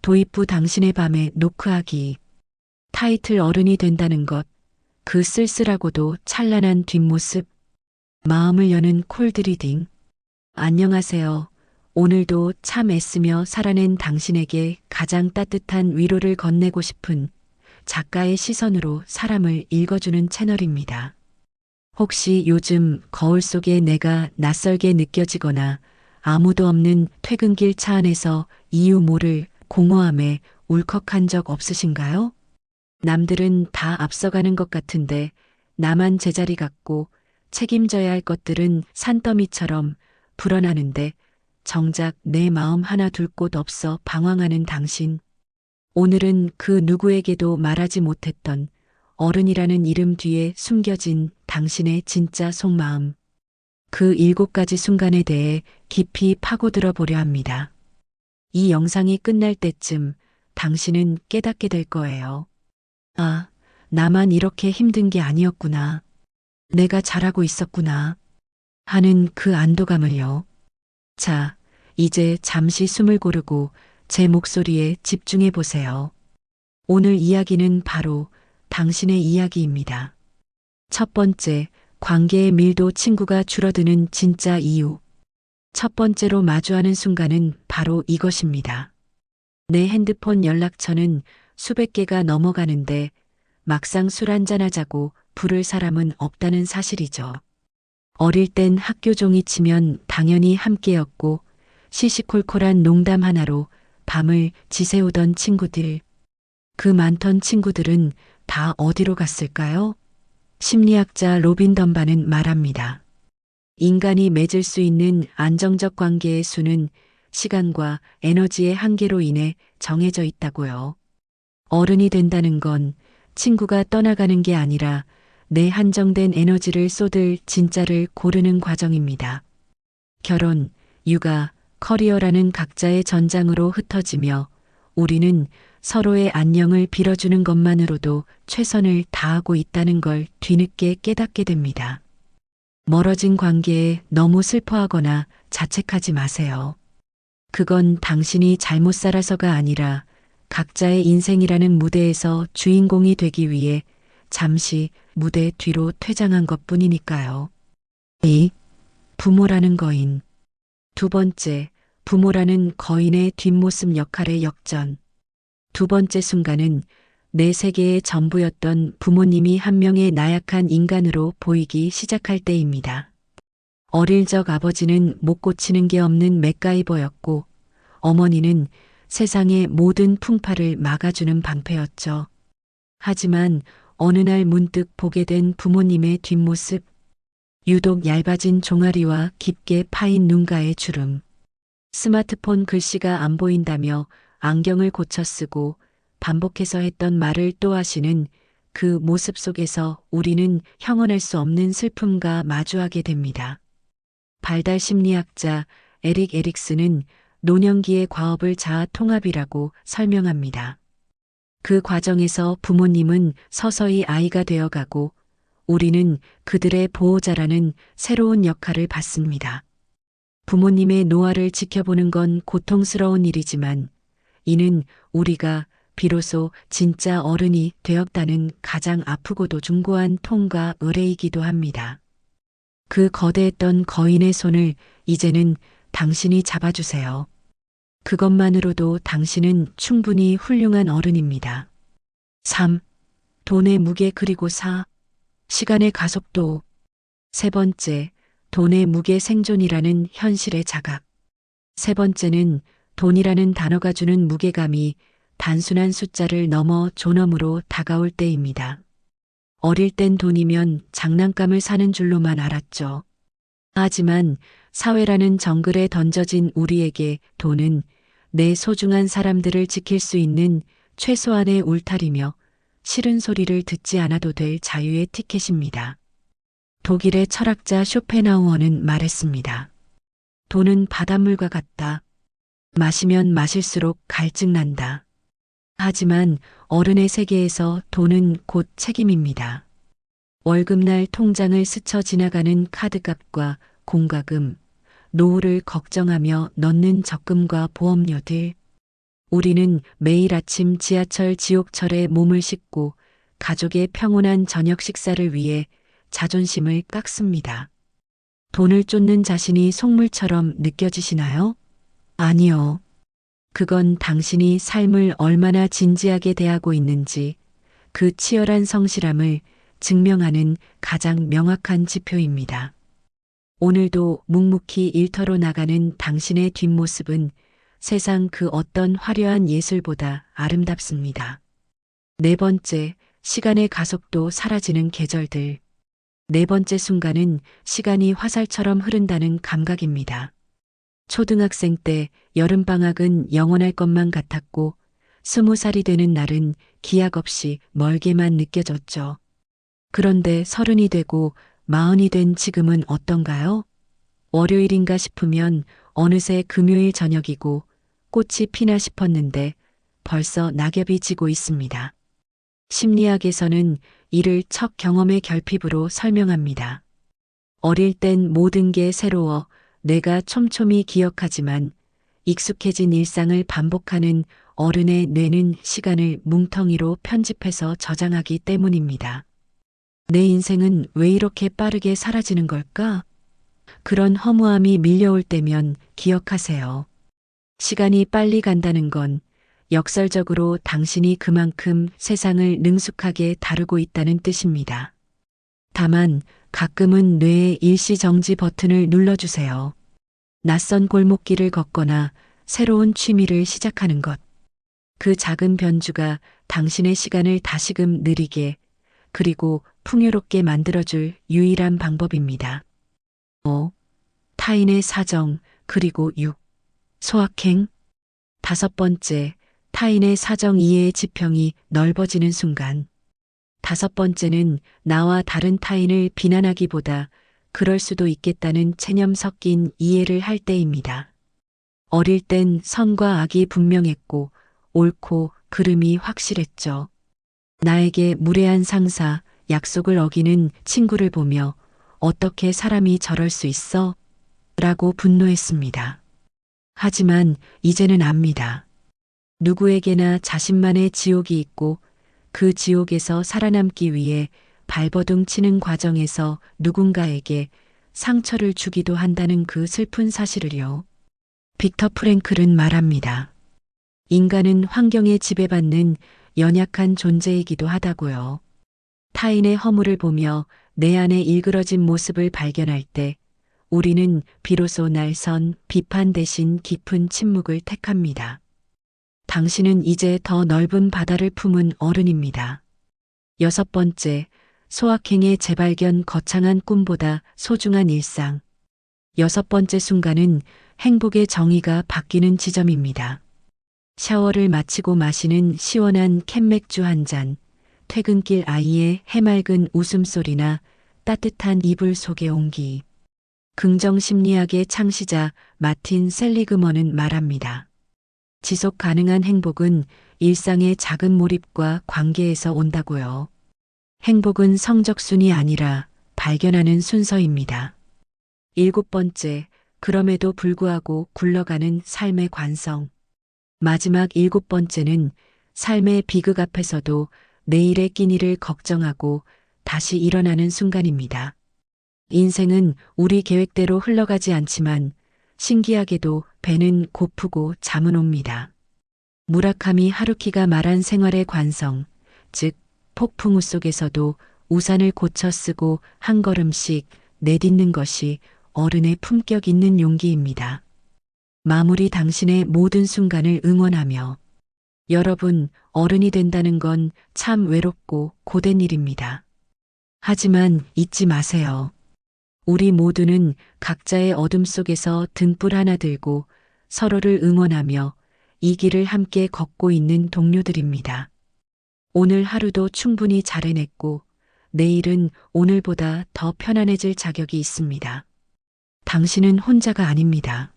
도입부 당신의 밤에 노크하기. 타이틀 어른이 된다는 것. 그 쓸쓸하고도 찬란한 뒷모습. 마음을 여는 콜드리딩. 안녕하세요. 오늘도 참 애쓰며 살아낸 당신에게 가장 따뜻한 위로를 건네고 싶은 작가의 시선으로 사람을 읽어주는 채널입니다. 혹시 요즘 거울 속에 내가 낯설게 느껴지거나 아무도 없는 퇴근길 차 안에서 이유 모를 공허함에 울컥한 적 없으신가요? 남들은 다 앞서가는 것 같은데 나만 제자리 같고 책임져야 할 것들은 산더미처럼 불어나는데 정작 내 마음 하나 둘 곳 없어 방황하는 당신. 오늘은 그 누구에게도 말하지 못했던 어른이라는 이름 뒤에 숨겨진 당신의 진짜 속마음. 그 7가지 순간에 대해 깊이 파고들어 보려 합니다. 이 영상이 끝날 때쯤 당신은 깨닫게 될 거예요. 아, 나만 이렇게 힘든 게 아니었구나. 내가 잘하고 있었구나. 하는 그 안도감을요. 자, 이제 잠시 숨을 고르고 제 목소리에 집중해 보세요. 오늘 이야기는 바로 당신의 이야기입니다. 첫 번째, 관계의 밀도 친구가 줄어드는 진짜 이유. 첫 번째로 마주하는 순간은 바로 이것입니다. 내 핸드폰 연락처는 수백 개가 넘어가는데 막상 술 한잔하자고 부를 사람은 없다는 사실이죠. 어릴 땐 학교 종이 치면 당연히 함께였고 시시콜콜한 농담 하나로 밤을 지새우던 친구들. 그 많던 친구들은 다 어디로 갔을까요? 심리학자 로빈 덤바는 말합니다. 인간이 맺을 수 있는 안정적 관계의 수는 시간과 에너지의 한계로 인해 정해져 있다고요. 어른이 된다는 건 친구가 떠나가는 게 아니라 내 한정된 에너지를 쏟을 진짜를 고르는 과정입니다. 결혼, 육아, 커리어라는 각자의 전장으로 흩어지며 우리는 서로의 안녕을 빌어주는 것만으로도 최선을 다하고 있다는 걸 뒤늦게 깨닫게 됩니다. 멀어진 관계에 너무 슬퍼하거나 자책하지 마세요. 그건 당신이 잘못 살아서가 아니라 각자의 인생이라는 무대에서 주인공이 되기 위해 잠시 무대 뒤로 퇴장한 것뿐이니까요. 2. 부모라는 거인. 두 번째, 부모라는 거인의 뒷모습 역할의 역전. 두 번째 순간은 내 세계의 전부였던 부모님이 한 명의 나약한 인간으로 보이기 시작할 때입니다. 어릴 적 아버지는 못 고치는 게 없는 맥가이버였고 어머니는 세상의 모든 풍파를 막아주는 방패였죠. 하지만 어느 날 문득 보게 된 부모님의 뒷모습, 유독 얇아진 종아리와 깊게 파인 눈가의 주름. 스마트폰 글씨가 안 보인다며 안경을 고쳐 쓰고 반복해서 했던 말을 또 하시는 그 모습 속에서 우리는 형언할 수 없는 슬픔과 마주하게 됩니다. 발달 심리학자 에릭 에릭슨은 노년기의 과업을 자아 통합이라고 설명합니다. 그 과정에서 부모님은 서서히 아이가 되어가고 우리는 그들의 보호자라는 새로운 역할을 받습니다. 부모님의 노화를 지켜보는 건 고통스러운 일이지만 이는 우리가 비로소 진짜 어른이 되었다는 가장 아프고도 중고한 통과 의례이기도 합니다. 그 거대했던 거인의 손을 이제는 당신이 잡아주세요. 그것만으로도 당신은 충분히 훌륭한 어른입니다. 3. 돈의 무게 그리고 4. 시간의 가속도. 세 번째, 돈의 무게 생존이라는 현실의 자각. 세 번째는 돈이라는 단어가 주는 무게감이 단순한 숫자를 넘어 존엄으로 다가올 때입니다. 어릴 땐 돈이면 장난감을 사는 줄로만 알았죠. 하지만 사회라는 정글에 던져진 우리에게 돈은 내 소중한 사람들을 지킬 수 있는 최소한의 울타리며 싫은 소리를 듣지 않아도 될 자유의 티켓입니다. 독일의 철학자 쇼펜하우어는 말했습니다. 돈은 바닷물과 같다. 마시면 마실수록 갈증난다. 하지만 어른의 세계에서 돈은 곧 책임입니다. 월급날 통장을 스쳐 지나가는 카드값과 공과금, 노후를 걱정하며 넣는 적금과 보험료들. 우리는 매일 아침 지하철 지옥철에 몸을 싣고 가족의 평온한 저녁 식사를 위해 자존심을 깎습니다. 돈을 쫓는 자신이 속물처럼 느껴지시나요? 아니요. 그건 당신이 삶을 얼마나 진지하게 대하고 있는지 그 치열한 성실함을 증명하는 가장 명확한 지표입니다. 오늘도 묵묵히 일터로 나가는 당신의 뒷모습은 세상 그 어떤 화려한 예술보다 아름답습니다. 네 번째, 시간의 가속도 사라지는 계절들. 네 번째 순간은 시간이 화살처럼 흐른다는 감각입니다. 초등학생 때 여름방학은 영원할 것만 같았고 20살이 되는 날은 기약 없이 멀게만 느껴졌죠. 그런데 30이 되고 40이 된 지금은 어떤가요? 월요일인가 싶으면 어느새 금요일 저녁이고 꽃이 피나 싶었는데 벌써 낙엽이 지고 있습니다. 심리학에서는 이를 첫 경험의 결핍으로 설명합니다. 어릴 땐 모든 게 새로워 내가 촘촘히 기억하지만 익숙해진 일상을 반복하는 어른의 뇌는 시간을 뭉텅이로 편집해서 저장하기 때문입니다. 내 인생은 왜 이렇게 빠르게 사라지는 걸까? 그런 허무함이 밀려올 때면 기억하세요. 시간이 빨리 간다는 건 역설적으로 당신이 그만큼 세상을 능숙하게 다루고 있다는 뜻입니다. 다만 가끔은 뇌의 일시정지 버튼을 눌러주세요. 낯선 골목길을 걷거나 새로운 취미를 시작하는 것. 그 작은 변주가 당신의 시간을 다시금 느리게 그리고 풍요롭게 만들어줄 유일한 방법입니다. 5. 타인의 사정 그리고 6. 소확행. 다섯 번째, 타인의 사정 이해의 지평이 넓어지는 순간. 다섯 번째는 나와 다른 타인을 비난하기보다 그럴 수도 있겠다는 체념 섞인 이해를 할 때입니다. 어릴 땐 선과 악이 분명했고 옳고 그름이 확실했죠. 나에게 무례한 상사, 약속을 어기는 친구를 보며 어떻게 사람이 저럴 수 있어? 라고 분노했습니다. 하지만 이제는 압니다. 누구에게나 자신만의 지옥이 있고 그 지옥에서 살아남기 위해 발버둥 치는 과정에서 누군가에게 상처를 주기도 한다는 그 슬픈 사실을요. 빅터 프랭클은 말합니다. 인간은 환경에 지배받는 연약한 존재이기도 하다고요. 타인의 허물을 보며 내 안에 일그러진 모습을 발견할 때 우리는 비로소 날선 비판 대신 깊은 침묵을 택합니다. 당신은 이제 더 넓은 바다를 품은 어른입니다. 여섯 번째, 소확행의 재발견 거창한 꿈보다 소중한 일상. 여섯 번째 순간은 행복의 정의가 바뀌는 지점입니다. 샤워를 마치고 마시는 시원한 캔맥주 한 잔, 퇴근길 아이의 해맑은 웃음소리나 따뜻한 이불 속의 온기. 긍정 심리학의 창시자 마틴 셀리그먼은 말합니다. 지속 가능한 행복은 일상의 작은 몰입과 관계에서 온다고요. 행복은 성적순이 아니라 발견하는 순서입니다. 일곱 번째, 그럼에도 불구하고 굴러가는 삶의 관성. 마지막 일곱 번째는 삶의 비극 앞에서도 내일의 끼니를 걱정하고 다시 일어나는 순간입니다. 인생은 우리 계획대로 흘러가지 않지만 신기하게도 배는 고프고 잠은 옵니다. 무라카미 하루키가 말한 생활의 관성, 즉 폭풍우 속에서도 우산을 고쳐 쓰고 한 걸음씩 내딛는 것이 어른의 품격 있는 용기입니다. 마무리 당신의 모든 순간을 응원하며 여러분, 어른이 된다는 건 참 외롭고 고된 일입니다. 하지만 잊지 마세요. 우리 모두는 각자의 어둠 속에서 등불 하나 들고 서로를 응원하며 이 길을 함께 걷고 있는 동료들입니다. 오늘 하루도 충분히 잘 해냈고 내일은 오늘보다 더 편안해질 자격이 있습니다. 당신은 혼자가 아닙니다.